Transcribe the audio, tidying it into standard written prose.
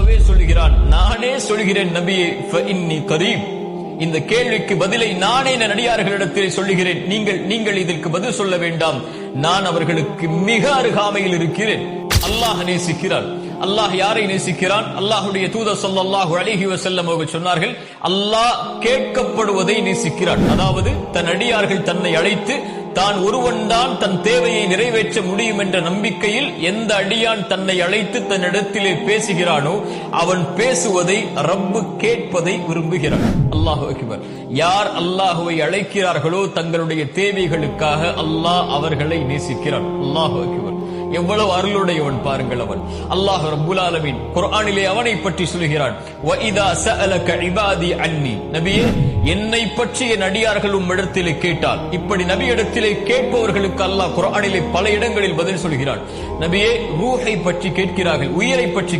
அல்லாஹ்வே சொல்கிறான், நானே சொல்கிறேன் நபியே, ஃபஇன்னி கரீப். இந்த கேள்விக்கு பதிலை நானே என் அடியார்களிடத்தில் சொல்லுகிறேன். நீங்கள் இதற்கு பதில் சொல்ல வேண்டாம். நான் அவர்களுக்கு மிக அருகாமையில் இருக்கிறேன். அல்லாஹ் நேசிக்கிறான். அல்லாஹ் யாரை நேசிக்கிறான்? அல்லாஹ்வுடைய தூதர் ஸல்லல்லாஹு அலைஹி வஸல்லம் அவர்கள் சொன்னார்கள், அல்லாஹ் கேட்கப்படுவதை நேசிக்கிறான். அதாவது தன் அடியார்கள் தன்னை அழைத்து தான் ஒருவன் தான் தன் தேவையை நிறைவேற்ற முடியும் என்ற நம்பிக்கையில் எந்த அடியான் தன்னை அழைத்து தன்னிடத்திலே பேசுகிறானோ அவன் பேசுவதை ரப்பு கேட்பதை விரும்புகிறான். அல்லாஹு அக்பர். யார் அல்லாஹுவை அழைக்கிறார்களோ தங்களுடைய தேவைகளுக்காக அல்லாஹ் அவர்களை நேசிக்கிறான். அல்லாஹு அக்பர். எவ்வளவு அருளுடையவன் பாருங்கள் அவன். அல்லாஹ் ரப்புல் ஆலமீன் குர்ஆனிலே அவனை பற்றி சொல்கிறான், வ இதா சஅலக இபாதி அன்னி. நபியே, என்னை பற்றி என் அடியார்கள் உம்மிடத்திலே கேட்டால். இப்படி நபியிடத்திலே கேட்பவர்களுக்கு அல்லாஹ் குர்ஆனிலே பல இடங்களில் பதில் சொல்கிறான். நபியே, ரூஹை பற்றி கேட்கிறார்கள், உயிரை பற்றி